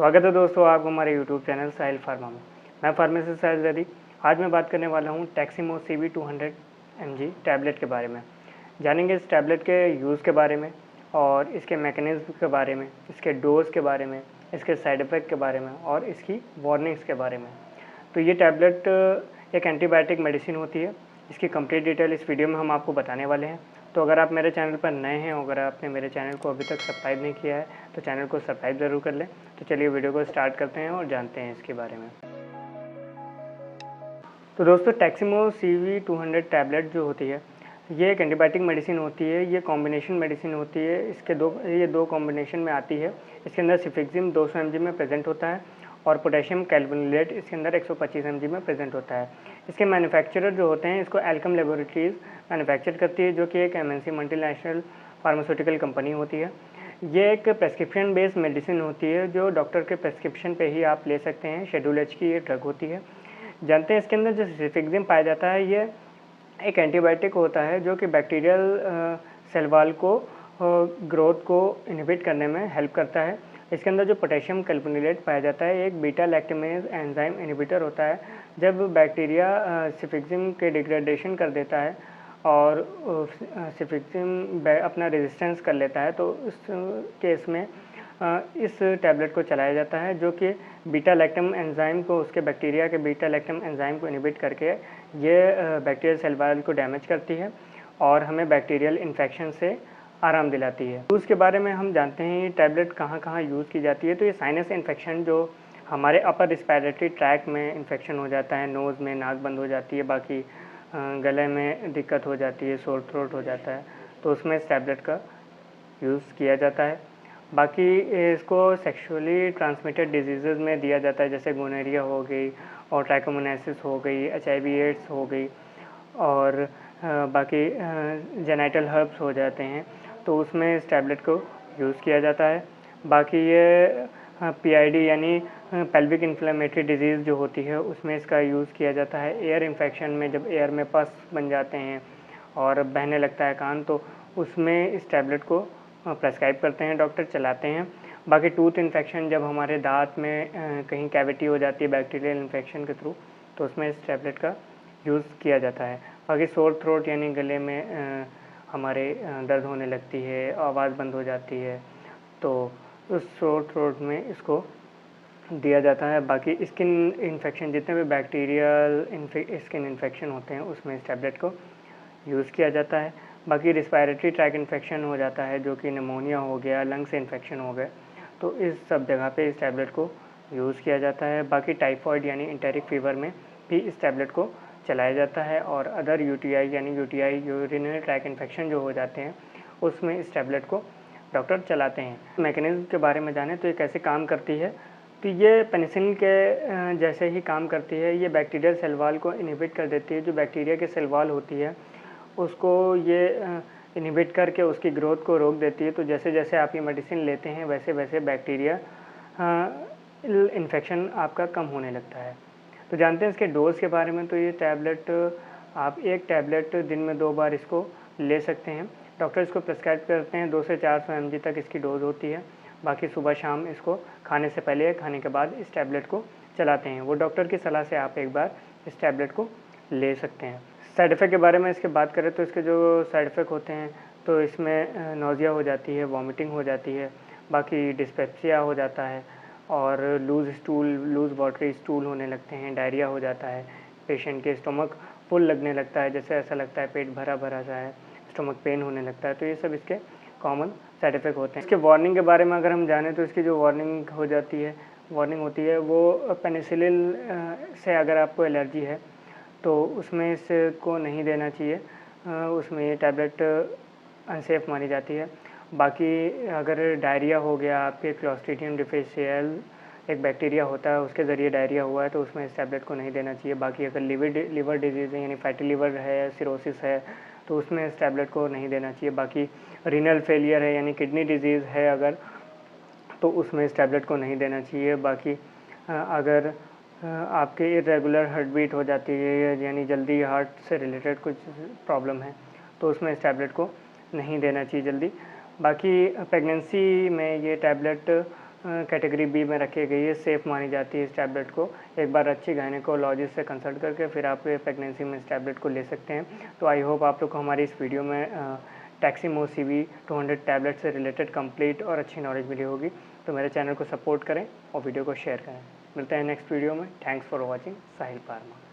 स्वागत है दोस्तों आपको हमारे यूट्यूब चैनल साहिल फार्मा में। मैं फार्मासिस्ट साहिल जदी। आज मैं बात करने वाला हूँ टैक्सीमो CV200 mg टैबलेट के बारे में। जानेंगे इस टैबलेट के यूज़ के बारे में और इसके मैकेनिज्म के बारे में, इसके डोज के बारे में, इसके साइड इफ़ेक्ट के बारे में और इसकी वार्निंग्स के बारे में। तो ये टैबलेट एक एंटीबायोटिक मेडिसिन होती है। इसकी कंप्लीट डिटेल इस वीडियो में हम आपको बताने वाले हैं। तो अगर आप मेरे चैनल पर नए हैं, अगर आपने मेरे चैनल को अभी तक सब्सक्राइब नहीं किया है तो चैनल को सब्सक्राइब ज़रूर कर लें। तो चलिए वीडियो को स्टार्ट करते हैं और जानते हैं इसके बारे में। तो दोस्तों टैक्सीमो CV200 टैबलेट जो होती है ये एक एंटीबायोटिक मेडिसिन होती है। ये कॉम्बिनेशन मेडिसिन होती है। इसके दो कॉम्बिनेशन में आती है। इसके अंदर सिफिक्सिम 200 mg में प्रेजेंट होता है और पोटेशियम कैल्विनुलेट इसके अंदर 125 mg में प्रेजेंट होता है। इसके मैन्युफैक्चरर जो होते हैं इसको एल्केम लेबोरेटरीज मैन्युफैक्चर करती है, जो कि एक MNC मल्टीनेशनल फार्मास्यूटिकल कंपनी होती है। ये एक प्रेस्क्रिप्शन बेस्ड मेडिसिन होती है जो डॉक्टर के प्रेस्क्रिप्शन पे ही आप ले सकते हैं। शेड्यूल H की ये ड्रग होती है। जानते हैं इसके अंदर जो सिफिक्सिम पाया जाता है ये एक एंटीबायोटिक होता है जो कि बैक्टीरियल सेल वॉल को ग्रोथ को इनहिबिट करने में हेल्प करता है। इसके अंदर जो पोटेशियम कैल्विनुलेट पाया जाता है एक बीटा लैक्टेमेज एंजाइम इनहिबिटर होता है। जब बैक्टीरिया सिफिक्सिम के डिग्रेडेशन कर देता है और सिफिक्सिम अपना रेजिस्टेंस कर लेता है तो इस केस में इस टैबलेट को चलाया जाता है, जो कि बीटा लैक्टम एंजाइम को उसके बैक्टीरिया के बीटा लैक्टम एंजाइम को इनहिबिट करके ये बैक्टीरियल सेल वॉल को डैमेज करती है और हमें बैक्टीरियल इन्फेक्शन से आराम दिलाती है। यूज़ के बारे में हम जानते हैं ये टैबलेट कहाँ कहाँ यूज़ की जाती है। तो ये साइनस इन्फेक्शन जो हमारे अपर रिस्पायरेटरी ट्रैक में इन्फेक्शन हो जाता है, नोज़ में नाक बंद हो जाती है, बाकी गले में दिक्कत हो जाती है, सोर थ्रोट हो जाता है, तो उसमें इस टैबलेट का यूज़ किया जाता है। बाकी इसको सेक्सुअली ट्रांसमिटेड डिजीज़ में दिया जाता है, जैसे गोनोरिया हो गई और ट्राइकोमोनासिस हो गई, HIV एड्स हो गई और बाकी जेनाइटल हर्ब्स हो जाते हैं, तो उसमें इस टैबलेट को यूज़ किया जाता है। बाकी ये PID यानी पेल्विक इन्फ्लेमेटरी डिजीज़ जो होती है उसमें इसका यूज़ किया जाता है। एयर इन्फेक्शन में जब एयर में पस बन जाते हैं और बहने लगता है कान, तो उसमें इस टैबलेट को प्रेस्क्राइब करते हैं, डॉक्टर चलाते हैं। बाकी टूथ इन्फेक्शन जब हमारे दांत में कहीं कैविटी हो जाती है बैक्टीरियल इन्फेक्शन के थ्रू, तो उसमें इस टैबलेट का यूज़ किया जाता है। बाकी सोर थ्रोट यानी गले में हमारे दर्द होने लगती है, आवाज़ बंद हो जाती है, तो उस सोर थ्रोट में इसको दिया जाता है। बाकी स्किन इन्फेक्शन जितने भी बैक्टीरियल स्किन इन्फेक्शन होते हैं उसमें इस टैबलेट को यूज़ किया जाता है। बाकी रिस्पायरेटरी ट्रैक इन्फेक्शन हो जाता है, जो कि निमोनिया हो गया, लंग से इन्फेक्शन हो गए, तो इस सब जगह पे इस टैबलेट को यूज़ किया जाता है। बाकी टाइफॉइड यानी इंटेरिक फीवर में भी इस टैबलेट को चलाया जाता है और अदर UTI यानी यूरिनरी ट्रैक इन्फेक्शन जो हो जाते हैं उसमें इस टैबलेट को डॉक्टर चलाते हैं। मैकेनिज्म के बारे में जाने तो ये कैसे काम करती है, तो ये पेनिसिलिन के जैसे ही काम करती है। ये बैक्टीरियल सेल वॉल को इनहिबिट कर देती है। जो बैक्टीरिया की सेल वॉल होती है उसको ये इनहिबिट करके उसकी ग्रोथ को रोक देती है। तो जैसे जैसे आप ये मेडिसिन लेते हैं वैसे वैसे बैक्टीरिया इन्फेक्शन आपका कम होने लगता है। तो जानते हैं इसके डोज़ के बारे में। तो ये टैबलेट आप एक टैबलेट दिन में 2 बार इसको ले सकते हैं। डॉक्टर इसको प्रेस्क्राइब करते हैं 200 से 400 mg तक इसकी डोज़ होती है। बाकी सुबह शाम इसको खाने से पहले या खाने के बाद इस टैबलेट को चलाते हैं। वो डॉक्टर की सलाह से आप एक बार इस टैबलेट को ले सकते हैं। साइड इफ़ेक्ट के बारे में इसके बात करें तो इसके जो साइड इफ़ेक्ट होते हैं तो इसमें नौजिया हो जाती है, वॉमिटिंग हो जाती है, बाकी डिस्पेप्सिया हो जाता है और लूज़ वाटरी स्टूल होने लगते हैं, डायरिया हो जाता है, पेशेंट के स्टमक फुल लगने लगता है, जैसे ऐसा लगता है पेट भरा भरा सा है, स्टमक पेन होने लगता है। तो ये सब इसके कॉमन साइड इफ़ेक्ट होते हैं। इसके वार्निंग के बारे में अगर हम जानें तो इसकी जो वार्निंग होती है वो पेनिसिलिन से अगर आपको एलर्जी है तो उसमें इसको नहीं देना चाहिए। उसमें ये टैबलेट अनसेफ मानी जाती है। बाकी अगर डायरिया हो गया, आपके क्लॉस्ट्रीडियम डिफिशियल एक बैक्टीरिया होता है उसके ज़रिए डायरिया हुआ है, तो उसमें इस टैबलेट को नहीं देना चाहिए। बाकी अगर लिवर डिजीज़ है यानी फैटी लिवर है, सिरोसिस है, तो उसमें इस टैबलेट को नहीं देना चाहिए। बाकी रीनल फेलियर है यानी किडनी डिजीज़ है अगर, तो उसमें इस टैबलेट को नहीं देना चाहिए। बाकी अगर आपके इरेगुलर हार्ट बीट हो जाती है यानी जल्दी हार्ट से रिलेटेड कुछ प्रॉब्लम है, तो उसमें इस टैबलेट को नहीं देना चाहिए जल्दी। बाकी प्रेगनेंसी में ये टैबलेट कैटेगरी बी में रखी गई है, सेफ़ मानी जाती है इस टैबलेट को। एक बार अच्छी गायनेकोलॉजिस्ट से कंसल्ट करके फिर आप प्रेगनेंसी में इस टैबलेट को ले सकते हैं। तो आई होप आप लोग को हमारी इस वीडियो में टैक्सिमो CV200 टैबलेट से रिलेटेड कंप्लीट और अच्छी नॉलेज मिली होगी। तो मेरे चैनल को सपोर्ट करें और वीडियो को शेयर करें। मिलते हैं नेक्स्ट वीडियो में। Thanks for watching. साहिल पारमा।